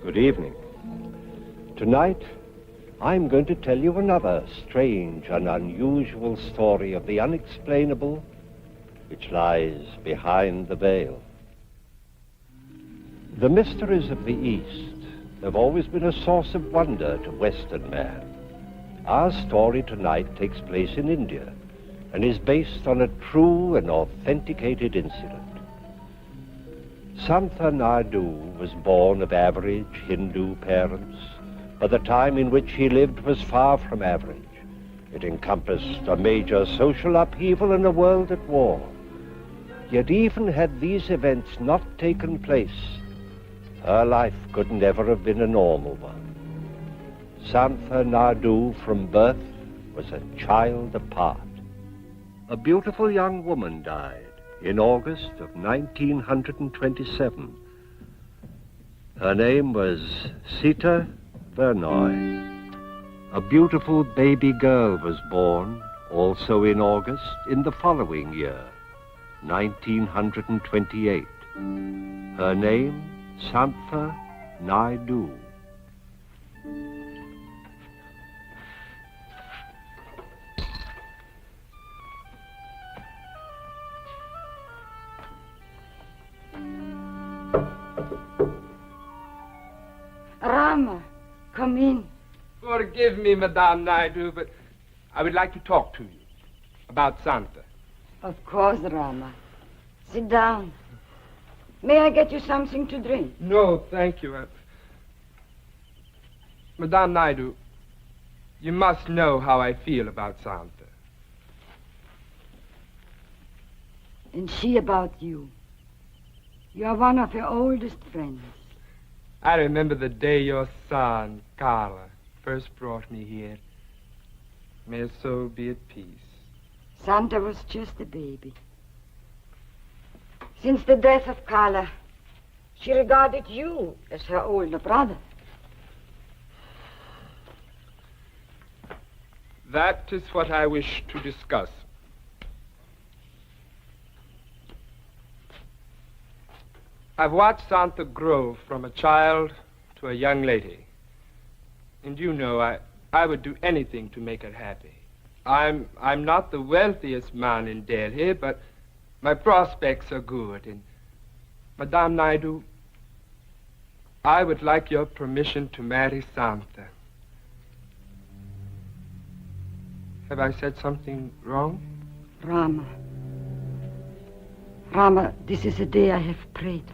Good evening. Tonight, I'm going to tell you another strange and unusual story of the unexplainable which lies behind the veil. The mysteries of the East have always been a source of wonder to Western man. Our story tonight takes place in India and is based on a true and authenticated incident. Santa Naidu was born of average Hindu parents, but the time in which he lived was far from average. It encompassed a major social upheaval and a world at war. Yet even had these events not taken place, her life could never have been a normal one. Santa Naidu from birth was a child apart. A beautiful young woman died in August of 1927. Her name was Sita Vernoy. A beautiful baby girl was born, also in August, in the following year, 1928. Her name, Santa Naidu. Rama, come in. Forgive me, Madame Naidu, but I would like to talk to you about Santa. Of course, Rama. Sit down. May I get you something to drink? No, thank you. Madame Naidu, you must know how I feel about Santa. And she about you. You are one of her oldest friends. I remember the day your son, Carla, first brought me here. May his soul be at peace. Santa was just a baby. Since the death of Carla, she regarded you as her older brother. That is what I wish to discuss. I've watched Santa grow from a child to a young lady. And you know, I would do anything to make her happy. I'm not the wealthiest man in Delhi, but my prospects are good. And Madame Naidu, I would like your permission to marry Santa. Have I said something wrong? Rama, this is a day I have prayed for,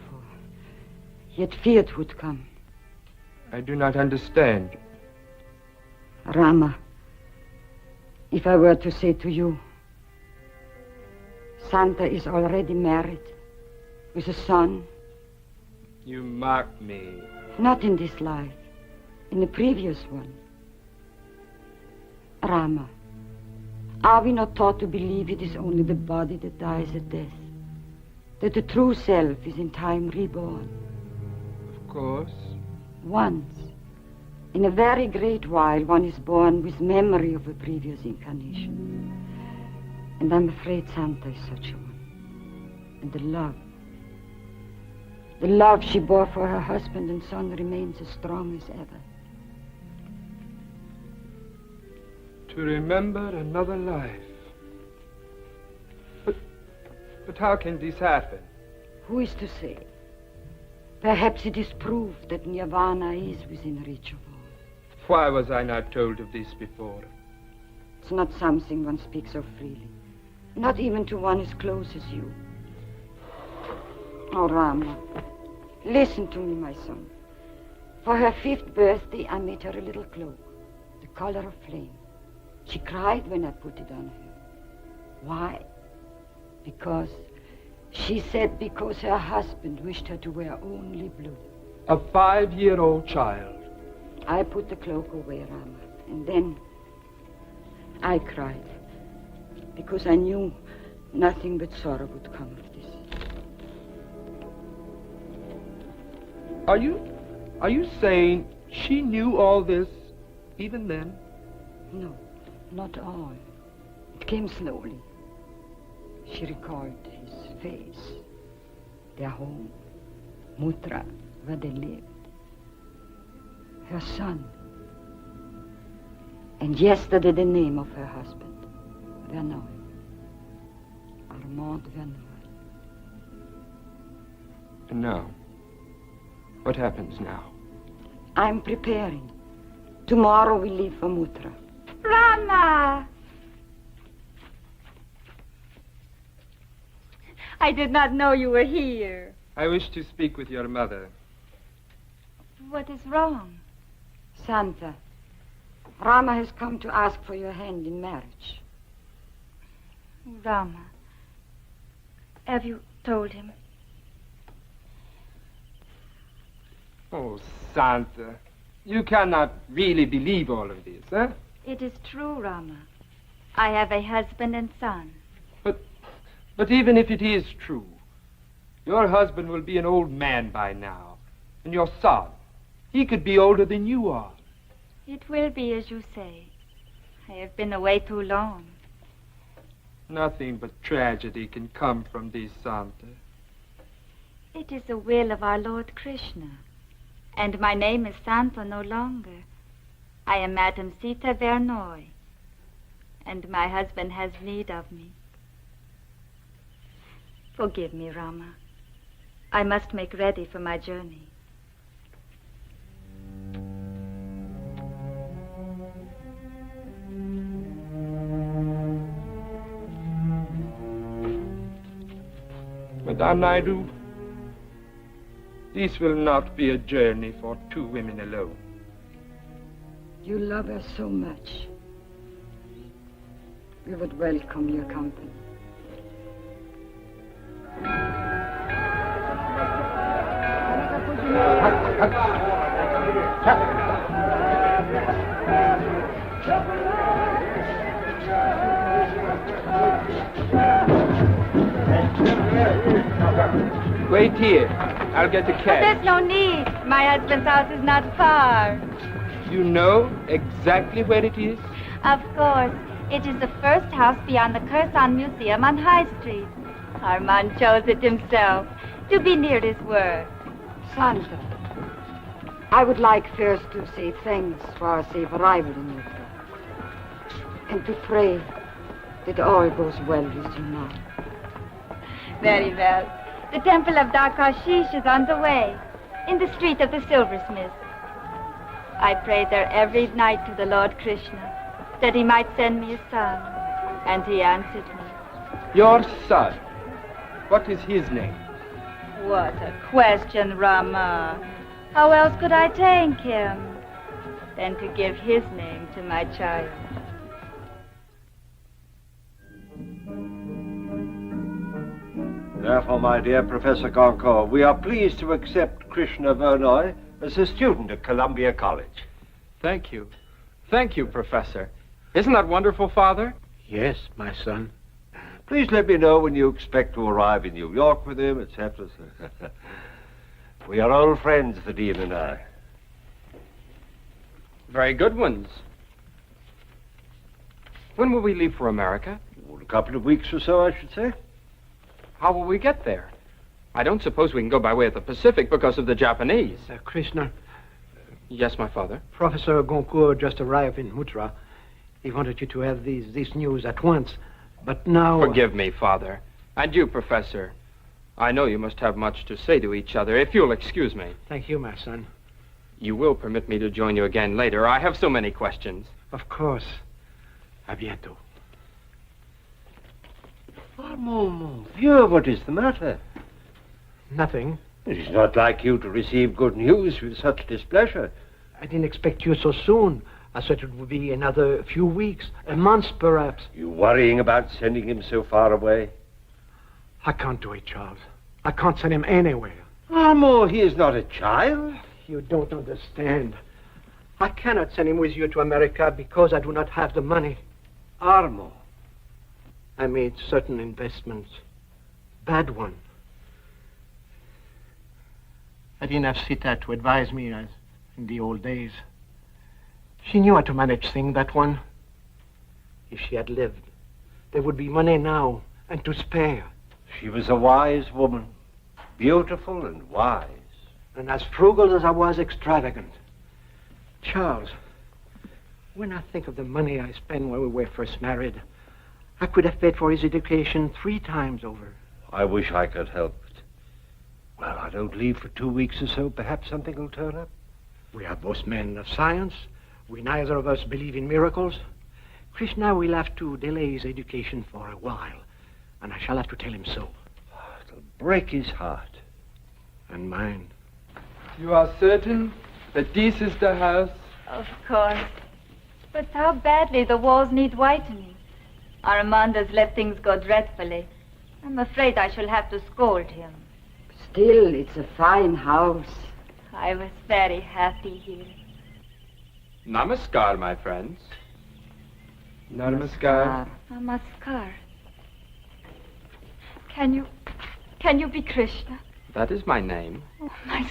yet feared would come. I do not understand. Rama, if I were to say to you, Santa is already married with a son. You mock me. Not in this life, in the previous one. Rama, are we not taught to believe it is only the body that dies at death? That the true self is in time reborn? Of course. Once, in a very great while, one is born with memory of a previous incarnation. And I'm afraid Santa is such a one. And the love she bore for her husband and son remains as strong as ever. To remember another life. But how can this happen? Who is to say? Perhaps it is proof that nirvana is within reach of all. Why was I not told of this before? It's not something one speaks of freely. Not even to one as close as you. Oh, Rama, listen to me, my son. For her 5th birthday, I made her a little cloak, the color of flame. She cried when I put it on her. Why? Because she said because her husband wished her to wear only blue. A 5-year-old child. I put the cloak away, Rama, and then I cried because I knew nothing but sorrow would come of this. Are you saying she knew all this even then? No, not all. It came slowly. She recalled his face, their home, Mutra, where they lived. her son. And yesterday the name of her husband, Vernoy. Armand Vernoy. And now? What happens now? I'm preparing. Tomorrow we leave for Mutra. Rama! I did not know you were here. I wish to speak with your mother. What is wrong? Santa, Rama has come to ask for your hand in marriage. Rama, have you told him? Oh, Santa, you cannot really believe all of this, eh? It is true, Rama. I have a husband and son. But even if it is true, your husband will be an old man by now. And your son, he could be older than you are. It will be as you say. I have been away too long. Nothing but tragedy can come from this, Santa. It is the will of our Lord Krishna. And my name is Santa no longer. I am Madame Sita Vernoy. And my husband has need of me. Forgive me, Rama. I must make ready for my journey. Madame Naidu, this will not be a journey for two women alone. You love her so much. We would welcome your company. Wait here. I'll get the But cab. there's no need. My husband's house is not far. You know exactly where it is? Of course. It is the first house beyond the Kursan Museum on High Street. Armand chose it himself to be near his work. Santa, I would like first to say thanks for our safe arrival in Mutra. And to pray that all goes well with you now. Very well. The temple of Dakashish is on the way, in the street of the silversmith. I prayed there every night to the Lord Krishna, that he might send me a son, and he answered me. Your son. What is his name? What a question, Rama. How else could I thank him than to give his name to my child? Therefore, my dear Professor Goncourt, we are pleased to accept Krishna Vernoy as a student at Columbia College. Thank you. Thank you, Professor. Isn't that wonderful, Father? Yes, my son. Please let me know when you expect to arrive in New York with him, etc. We are old friends, the Dean and I. Very good ones. When will we leave for America? In a couple of weeks or so, I should say. How will we get there? I don't suppose we can go by way of the Pacific because of the Japanese. Krishna, Yes, my father. Professor Goncourt just arrived in Mutra. He wanted you to have this news at once. But now... Forgive me, Father. And you, Professor. I know you must have much to say to each other, if you'll excuse me. Thank you, my son. You will permit me to join you again later. I have so many questions. Of course. À bientôt. Oh, mon vieux, what is the matter? Nothing. It is not like you to receive good news with such displeasure. I didn't expect you so soon. I thought it would be another few weeks, a month perhaps. You worrying about sending him so far away? I can't do it, Charles. I can't send him anywhere. Armand, he is not a child. You don't understand. I cannot send him with you to America because I do not have the money. Armand. I made certain investments. Bad one. I didn't have Sita to advise me as in the old days. She knew how to manage things, that one. If she had lived, there would be money now and to spare. She was a wise woman, beautiful and wise. And as frugal as I was extravagant. Charles, when I think of the money I spent when we were first married, I could have paid for his education 3 times over. I wish I could help it. Well, I don't leave for 2 weeks or so. Perhaps something will turn up. We are both men of science. We neither of us believe in miracles. Krishna will have to delay his education for a while, and I shall have to tell him so. It'll break his heart. And mine. You are certain that this is the house? Of course. But how badly the walls need whitening. Armand has let things go dreadfully. I'm afraid I shall have to scold him. Still, it's a fine house. I was very happy here. Namaskar, my friends. Namaskar. Namaskar. Can you be Krishna? That is my name. Oh, my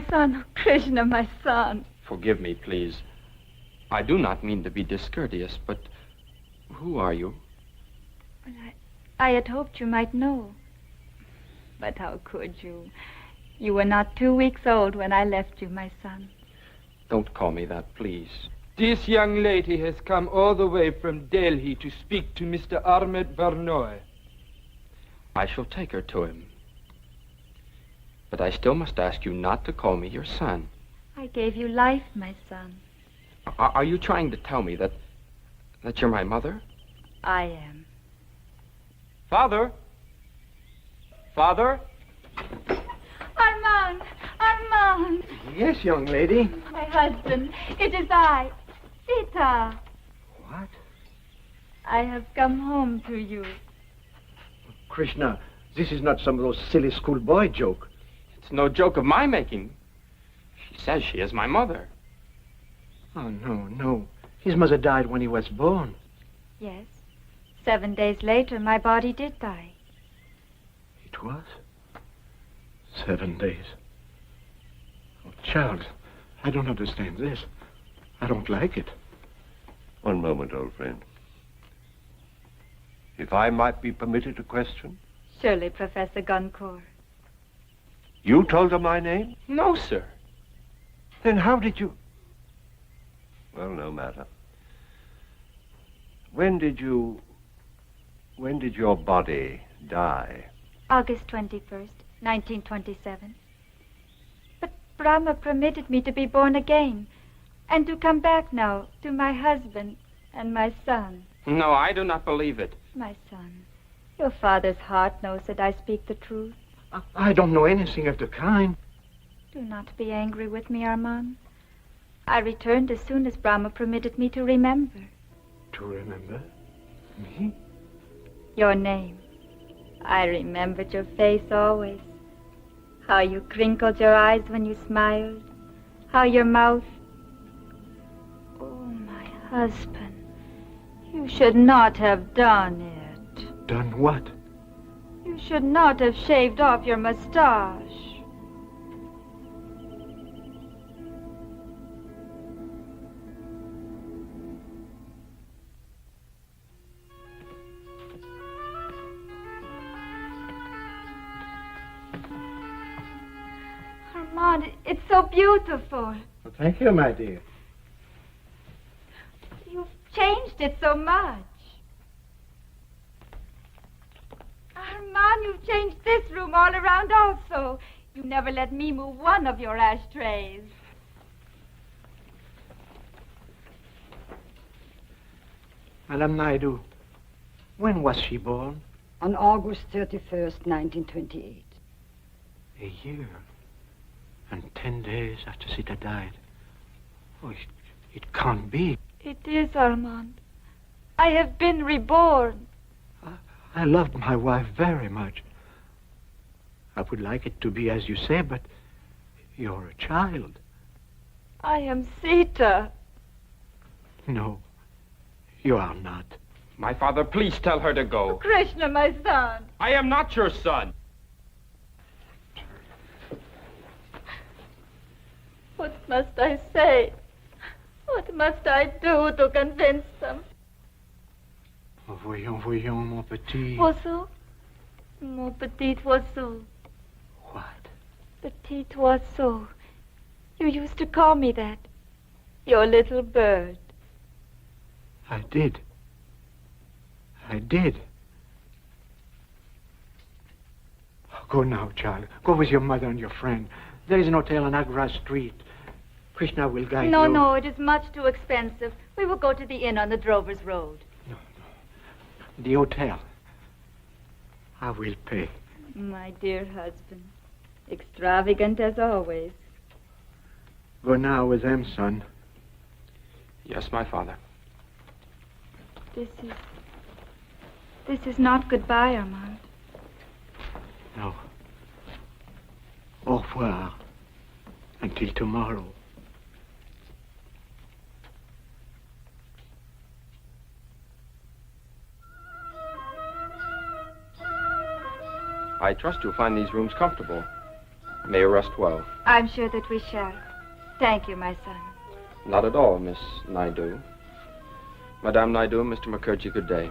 son, Krishna, my son. Forgive me, please. I do not mean to be discourteous, but who are you? Well, I had hoped you might know. But how could you? You were not 2 weeks old when I left you, my son. Don't call me that, please. This young lady has come all the way from Delhi to speak to Mr. Ahmed Vernoy. I shall take her to him. But I still must ask you not to call me your son. I gave you life, my son. Are you trying to tell me that you're my mother? I am. Father? Father? Armand! Yes, young lady. My husband, it is I, Sita. What? I have come home to you. Krishna, this is not some of those silly schoolboy joke. It's no joke of my making. She says she is my mother. Oh, no. His mother died when he was born. Yes. 7 days later, my body did die. It was? 7 days. Oh, Charles, I don't understand this. I don't like it. One moment, old friend. If I might be permitted a question? Surely, Professor Goncourt. You told her my name? No, sir. Then how did you... Well, no matter. When did your body die? August 21st, 1927. But Brahma permitted me to be born again and to come back now to my husband and my son. No, I do not believe it. My son, your father's heart knows that I speak the truth. I don't know anything of the kind. Do not be angry with me, Armand. I returned as soon as Brahma permitted me to remember. To remember? Me? Your name. I remembered your face always. How you crinkled your eyes when you smiled. How your mouth... Oh, my husband. You should not have done it. Done what? You should not have shaved off your mustache. Armand, it's so beautiful. Well, thank you, my dear. You've changed it so much. Armand, you've changed this room all around also. You never let me move one of your ashtrays. Madame Naidu, when was she born? On August 31st, 1928. A year. And 10 days after Sita died. Oh, it can't be. It is, Armand. I have been reborn. I loved my wife very much. I would like it to be as you say, but you're a child. I am Sita. No, you are not. My father, please tell her to go. Krishna, my son. I am not your son. What must I say? What must I do to convince them? Voyons, mon petit. Oiseau? Mon petit oiseau. What? Petit oiseau. You used to call me that. Your little bird. I did. I did. Go now, child. Go with your mother and your friend. There is an hotel on Agra Street. Krishna will guide you. No, it is much too expensive. We will go to the inn on the Drover's Road. No. The hotel. I will pay. My dear husband, extravagant as always. Go now with them, son. Yes, my father. This is not goodbye, Armand. No. Au revoir. Until tomorrow. I trust you'll find these rooms comfortable. May you rest well. I'm sure that we shall. Thank you, my son. Not at all, Miss Naidu. Madame Naidu and Mr. Mukherjee, good day.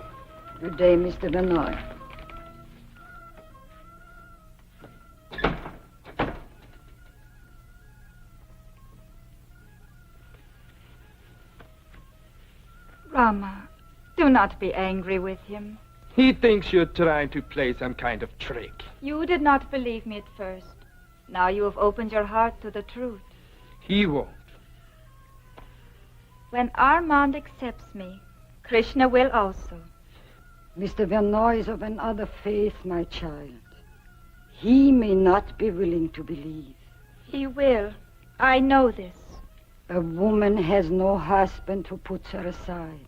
Good day, Mr. Vernoy. Rama, do not be angry with him. He thinks you're trying to play some kind of trick. You did not believe me at first. Now you have opened your heart to the truth. He won't. When Armand accepts me, Krishna will also. Mr. Vernoy is of another faith, my child. He may not be willing to believe. He will. I know this. A woman has no husband who puts her aside.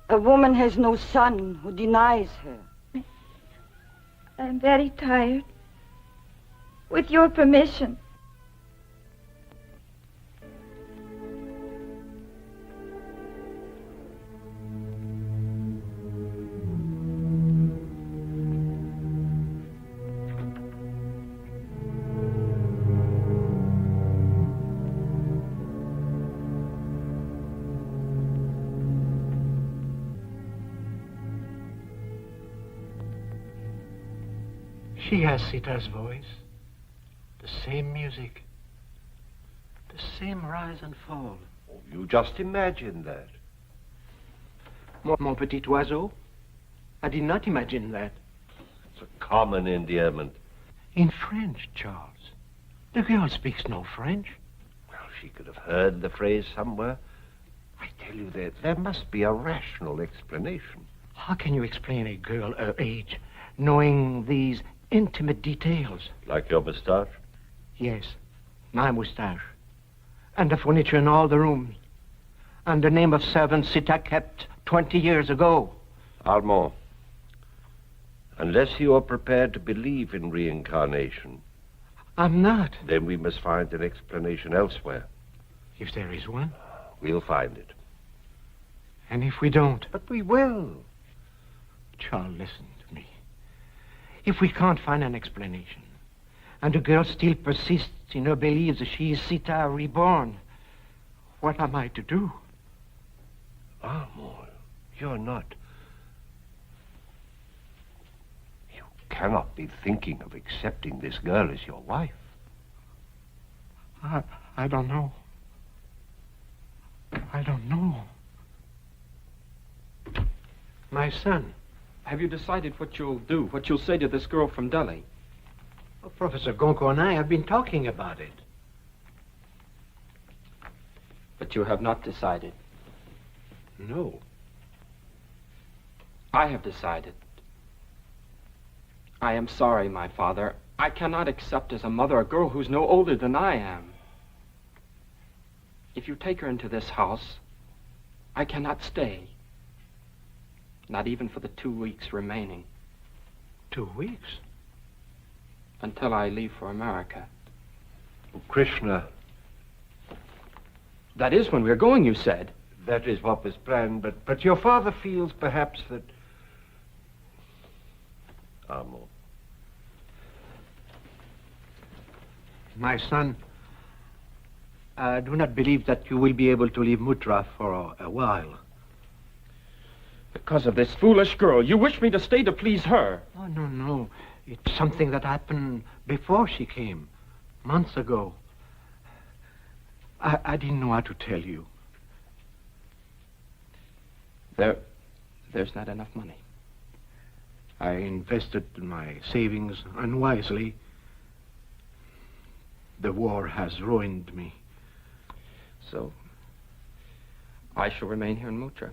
A woman has no son who denies her. I'm very tired. With your permission. She has Sita's voice, the same music, the same rise and fall. Oh, you just imagine that. Mon petit oiseau? I did not imagine that. It's a common endearment. In French, Charles. The girl speaks no French. Well, she could have heard the phrase somewhere. I tell you, there must be a rational explanation. How can you explain a girl her age, knowing these intimate details? Like your moustache? Yes, my moustache. And the furniture in all the rooms. And the name of servant Sita kept 20 years ago. Armand, unless you are prepared to believe in reincarnation, I'm not. then we must find an explanation elsewhere. If there is one. We'll find it. And if we don't. But we will. Charles, listen to me. If we can't find an explanation, and the girl still persists in her belief that she is Sita reborn, what am I to do? Armand, you're not. You cannot be thinking of accepting this girl as your wife. I don't know. I don't know. My son. Have you decided what you'll do, what you'll say to this girl from Delhi? Well, Professor Gonko and I have been talking about it. But you have not decided. No. I have decided. I am sorry, my father. I cannot accept as a mother a girl who's no older than I am. If you take her into this house, I cannot stay. Not even for the 2 weeks remaining. 2 weeks? Until I leave for America. Krishna, That is when we're going, you said. that is what was planned, but your father feels perhaps that... Armand. My son, I do not believe that you will be able to leave Mutra for a while. Because of this foolish girl. You wish me to stay to please her. Oh, no. It's something that happened before she came, months ago. I didn't know how to tell you. There's not enough money. I invested my savings unwisely. The war has ruined me. So, I shall remain here in Muttra.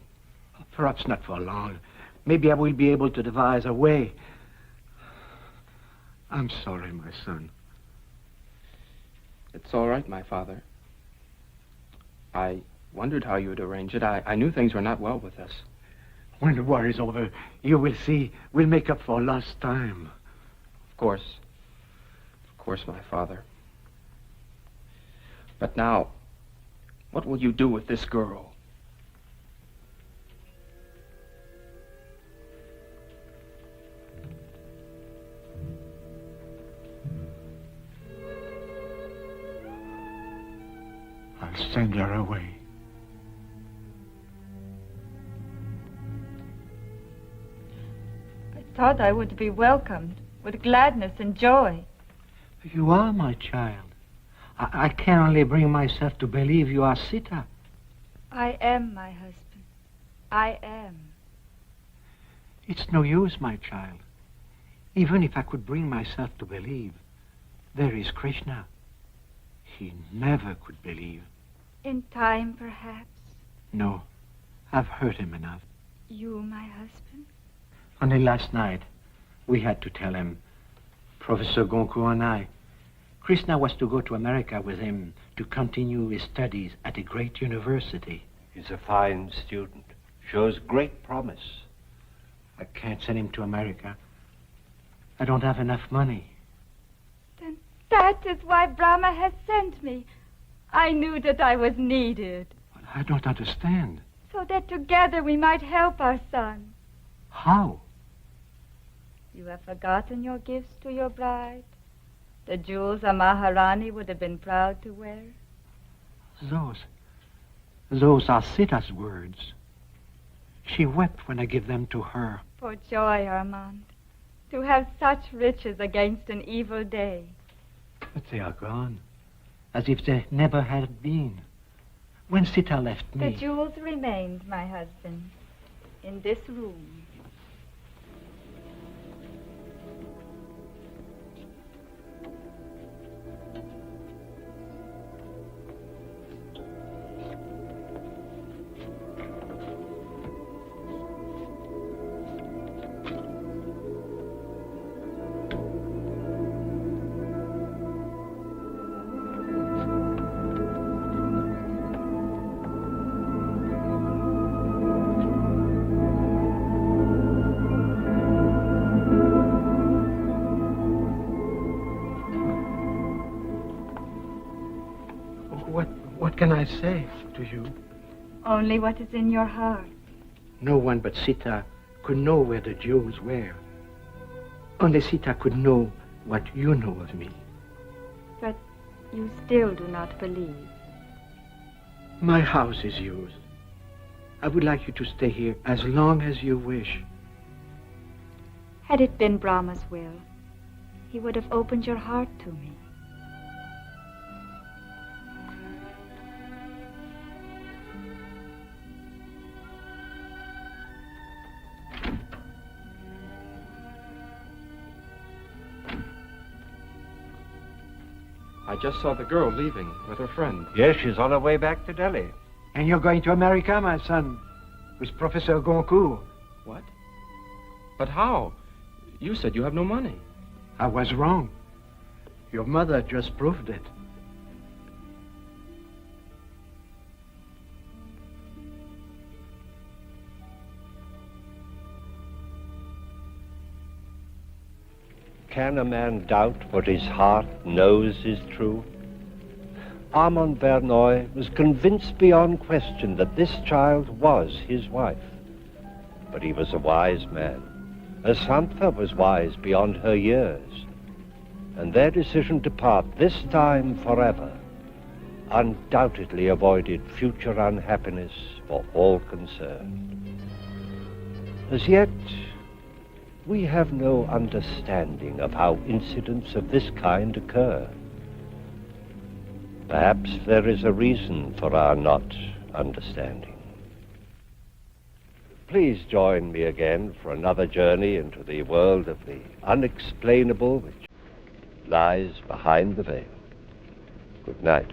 Perhaps not for long. Maybe I will be able to devise a way. I'm sorry, my son. It's all right, my father. I wondered how you would arrange it. I knew things were not well with us. When the war is over, you will see, we'll make up for lost time. Of course, my father. But now, what will you do with this girl? I'll send her away. I thought I would be welcomed with gladness and joy. You are my child. I can only bring myself to believe you are Sita. I am my husband. I am. It's no use, my child. Even if I could bring myself to believe, there is Krishna. He never could believe. In time, perhaps. No, I've hurt him enough. You, my husband? Only last night, we had to tell him, Professor Goncourt and I, Krishna was to go to America with him to continue his studies at a great university. He's a fine student. Shows great promise. I can't send him to America. I don't have enough money. Then that is why Brahma has sent me. I knew that I was needed. But I don't understand. So that together we might help our son. How? You have forgotten your gifts to your bride? The jewels a Maharani would have been proud to wear? Those are Sita's words. She wept when I gave them to her. For joy, Armand, to have such riches against an evil day. But they are gone, as if they never had been. When Sita left me... The jewels remained, my husband, in this room. What can I say to you? Only what is in your heart. No one but Sita could know where the jewels were. Only Sita could know what you know of me. But you still do not believe. My house is yours. I would like you to stay here as long as you wish. Had it been Brahma's will, he would have opened your heart to me. I just saw the girl leaving with her friend. Yes, she's on her way back to Delhi. And you're going to America, my son, with Professor Goncourt. What? But how? You said you have no money. I was wrong. Your mother just proved it. Can a man doubt what his heart knows is true? Armand Vernoy was convinced beyond question that this child was his wife. But he was a wise man, as Santha was wise beyond her years. And their decision to part, this time forever, undoubtedly avoided future unhappiness for all concerned. As yet, we have no understanding of how incidents of this kind occur. Perhaps there is a reason for our not understanding. Please join me again for another journey into the world of the unexplainable which lies behind the veil. Good night.